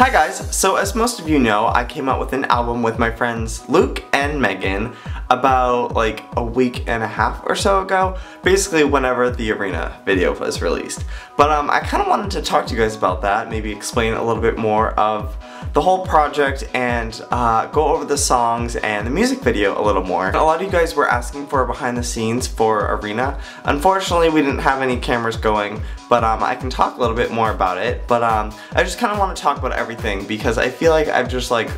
Hi guys, so as most of you know, I came out with an album with my friends Luke and Megan about like a week and a half or so ago, basically whenever the Arena video was released. But I kind of wanted to talk to you guys about that, maybe explain a little bit more of the whole project and go over the songs and the music video a little more. A lot of you guys were asking for behind the scenes for Arena. Unfortunately, we didn't have any cameras going, but I can talk a little bit more about it. But I just kind of want to talk about everything because I feel like I've just like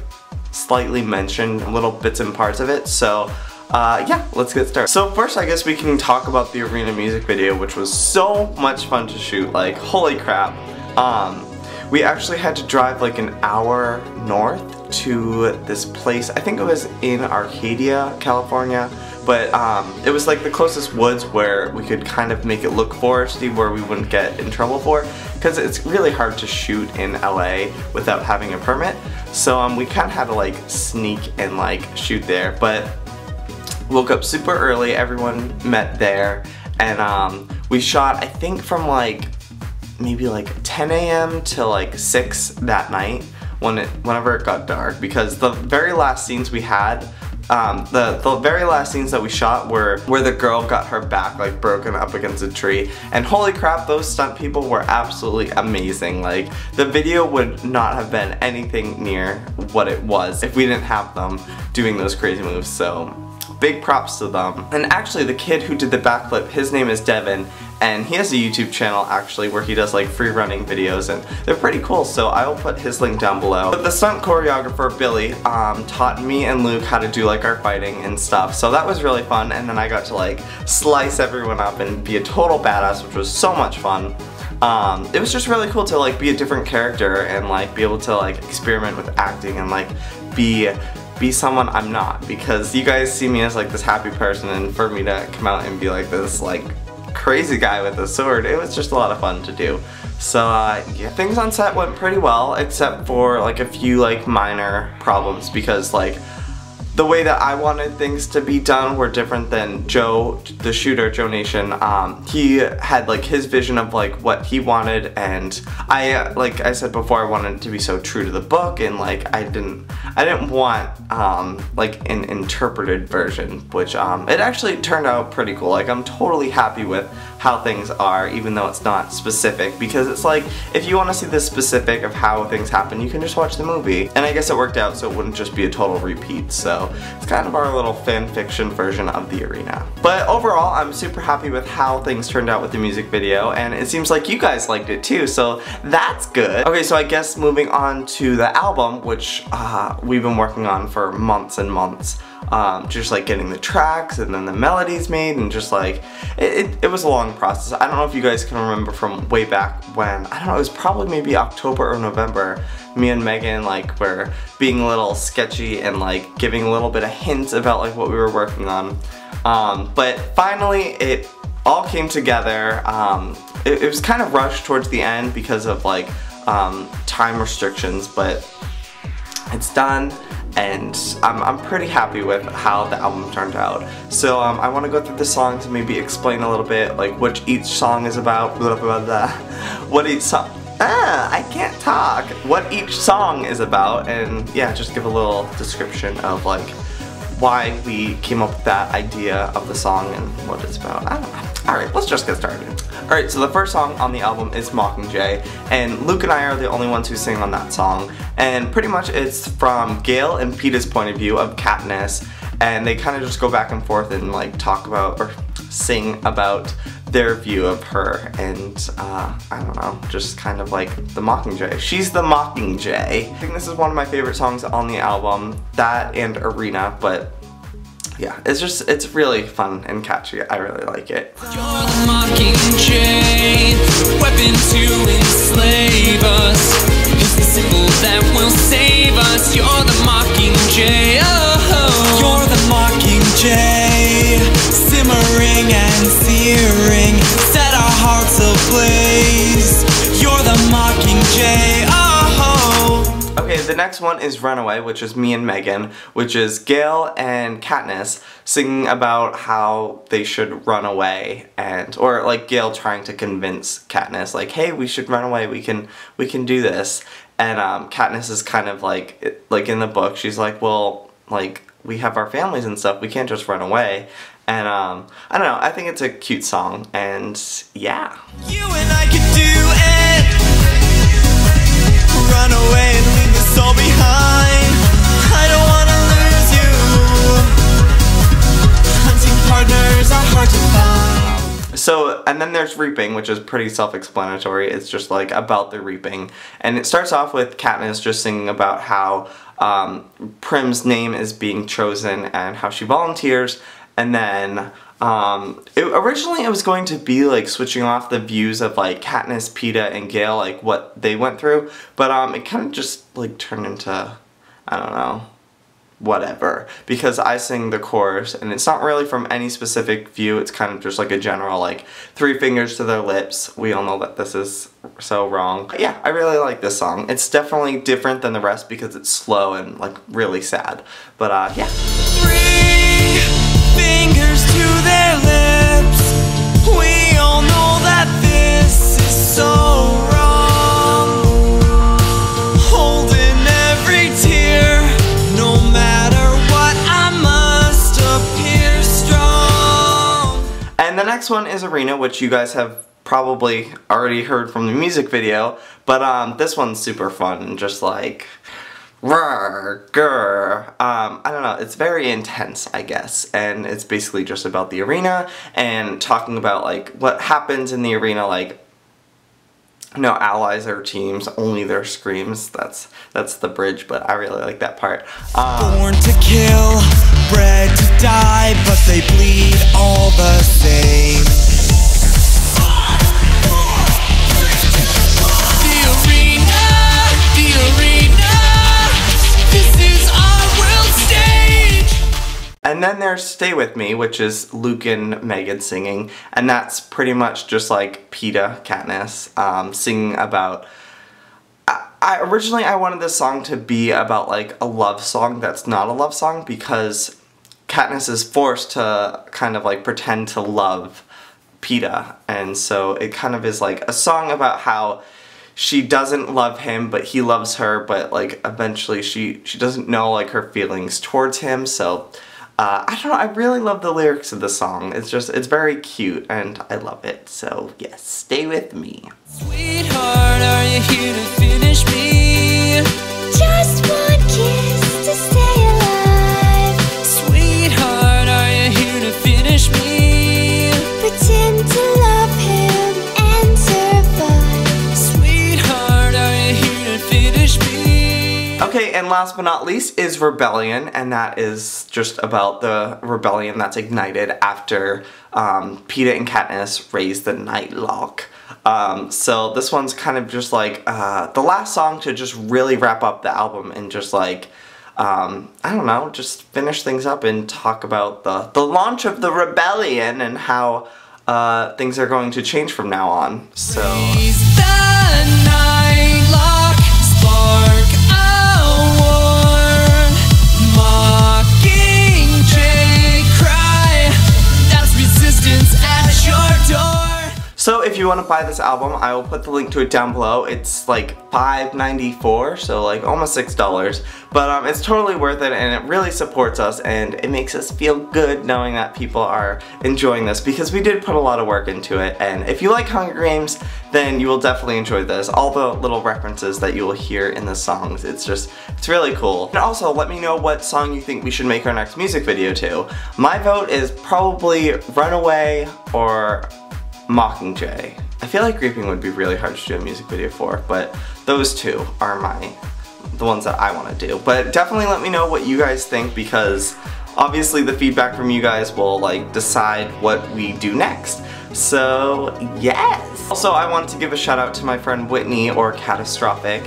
slightly mentioned little bits and parts of it. So yeah, let's get started. So first I guess we can talk about the Arena music video, which was so much fun to shoot, like holy crap. We actually had to drive like an hour north to this place. I think it was in Arcadia, California, but it was like the closest woods where we could kind of make it look foresty, where we wouldn't get in trouble for, because it's really hard to shoot in LA without having a permit. So we kind of had to like sneak and like shoot there, but woke up super early, everyone met there, and we shot I think from like maybe like 10 a.m. to like 6 that night whenever it got dark, because the very last scenes we had, the very last scenes that we shot were where the girl got her back like broken up against a tree, and holy crap, those stunt people were absolutely amazing. Like the video would not have been anything near what it was if we didn't have them doing those crazy moves, so big props to them. And actually the kid who did the backflip, his name is Devin, and he has a YouTube channel actually where he does like free running videos, and they're pretty cool, so I will put his link down below. But the stunt choreographer Billy taught me and Luke how to do like our fighting and stuff, so that was really fun. And then I got to like slice everyone up and be a total badass, which was so much fun. It was just really cool to like be a different character and like be able to like experiment with acting and like be someone I'm not, because you guys see me as like this happy person, and for me to come out and be like this like crazy guy with a sword, it was just a lot of fun to do. So yeah, things on set went pretty well, except for like a few like minor problems, because like the way that I wanted things to be done were different than Joe, the shooter, Joe Nation. He had like his vision of like what he wanted, and I, like I said before, I wanted it to be so true to the book, and like I didn't want like an interpreted version, which it actually turned out pretty cool. Like I'm totally happy with how things are, even though it's not specific, because it's like if you want to see the specific of how things happen, you can just watch the movie. And I guess it worked out so it wouldn't just be a total repeat, so it's kind of our little fan fiction version of the Arena. But overall, I'm super happy with how things turned out with the music video, and it seems like you guys liked it too, so that's good. Okay, so I guess moving on to the album, which we've been working on for months and months. Just like getting the tracks and then the melodies made, and just like it was a long process. I don't know if you guys can remember from way back when, I don't know, it was probably maybe October or November, me and Megan like were being a little sketchy and like giving a little bit of hints about like what we were working on. But finally it all came together. It was kind of rushed towards the end because of like time restrictions, but it's done, and I'm pretty happy with how the album turned out. So I want to go through the songs and maybe explain a little bit like what each song is about, blah, blah, blah, what each song, I can't talk, what each song is about, and yeah, just give a little description of like why we came up with that idea of the song and what it's about. I don't know. Alright, let's just get started. Alright, so the first song on the album is Mockingjay, and Luke and I are the only ones who sing on that song, and pretty much it's from Gail and Peeta's point of view of Katniss, and they kind of just go back and forth and like talk about or sing about their view of her, and I don't know, just kind of like the Mockingjay. She's the Mockingjay. I think this is one of my favorite songs on the album, that and Arena, but yeah, it's really fun and catchy. I really like it. You're the Mockingjay, weapon to enslave us. It's the symbol that will save us. You're the Mockingjay, oh. You're the Mockingjay, simmering and searing, set our hearts ablaze. You're the Mockingjay, oh. Okay, the next one is Runaway, which is me and Megan, which is Gail and Katniss singing about how they should run away, and or like Gail trying to convince Katniss like, hey, we should run away, we can do this. and Katniss is kind of like in the book, she's like, well, like, we have our families and stuff, we can't just run away. And I don't know, I think it's a cute song, and yeah. You and I could do it. Run away and leave this all behind. I don't wanna lose you. Hunting partners are hard to find. So, and then there's Reaping, which is pretty self-explanatory. It's just like about the reaping. And it starts off with Katniss just singing about how Prim's name is being chosen and how she volunteers. And then originally it was going to be like switching off the views of like Katniss, Peeta, and Gale, like what they went through. But it kind of just like turned into, I don't know, whatever, because I sing the chorus and it's not really from any specific view. It's kind of just like a general like 3 fingers to their lips. We all know that this is so wrong. But yeah, I really like this song. It's definitely different than the rest because it's slow and like really sad. But yeah. 3 fingers to their lips. We all know that this is so wrong. Holding every tear. No matter what, I must appear strong. And the next one is Arena, which you guys have probably already heard from the music video, but this one's super fun and just like rawr, grr. I don't know, it's very intense, I guess, and it's basically just about the arena and talking about like what happens in the arena, like no allies or teams, only their screams. That's the bridge, but I really like that part. Born to kill, bred to die, but they bleed all the same. The arena, this is our world stage. And then there's Stay With Me, which is Luke and Megan singing, and that's pretty much just like Peeta, Katniss, singing about... Originally I wanted this song to be about like a love song that's not a love song, because Katniss is forced to kind of like pretend to love Peeta, and so it kind of is like a song about how she doesn't love him, but he loves her, but like eventually she doesn't know like her feelings towards him. So I don't know, I really love the lyrics of the song. It's very cute and I love it. So yes, Stay With Me. Sweetheart, are you here to finish me? Just one kiss to stay alive. Sweetheart, are you here to finish me? Pretend to love him and survive. Sweetheart, are you here to finish me? Okay, and last but not least is Rebellion, and that is just about the rebellion that's ignited after Peeta and Katniss raise the Nightlock. So this one's kind of just like the last song to just really wrap up the album and just like, I don't know, just finish things up and talk about the launch of the rebellion and how things are going to change from now on. So Raise the Nightlock, spark a warn, Mockingjay cry, that's resistance at your door. So if you want to buy this album, I will put the link to it down below. It's like $5.94, so like almost $6. But it's totally worth it, and it really supports us, and it makes us feel good knowing that people are enjoying this, because we did put a lot of work into it. And if you like Hunger Games, then you will definitely enjoy this. All the little references that you will hear in the songs, it's really cool. And also, let me know what song you think we should make our next music video to. My vote is probably Runaway or Mockingjay. I feel like Reaping would be really hard to do a music video for, but those two are the ones that I want to do. But definitely let me know what you guys think, because obviously the feedback from you guys will like decide what we do next. So yes! Also, I wanted to give a shout out to my friend Whitney, or Catastrophic.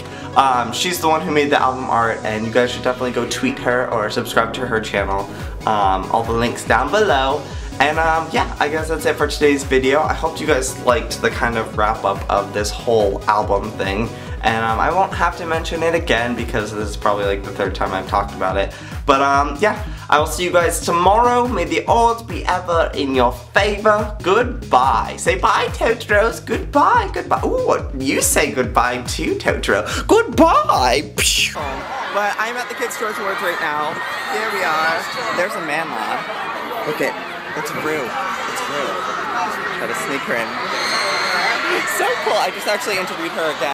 She's the one who made the album art, and you guys should definitely go tweet her or subscribe to her channel. All the links down below. And yeah, I guess that's it for today's video. I hope you guys liked the kind of wrap up of this whole album thing. and I won't have to mention it again because this is probably like the 3rd time I've talked about it. But yeah, I will see you guys tomorrow. May the odds be ever in your favor. Goodbye. Say bye, Totoros. Goodbye. Goodbye. Ooh, you say goodbye too, Totoro. Goodbye. But I'm at the Kids Choice Awards right now. Here we are. There's a man lab. Look it. It's Rue. It's Rue. Try to sneak her in. So cool. I just actually interviewed her again.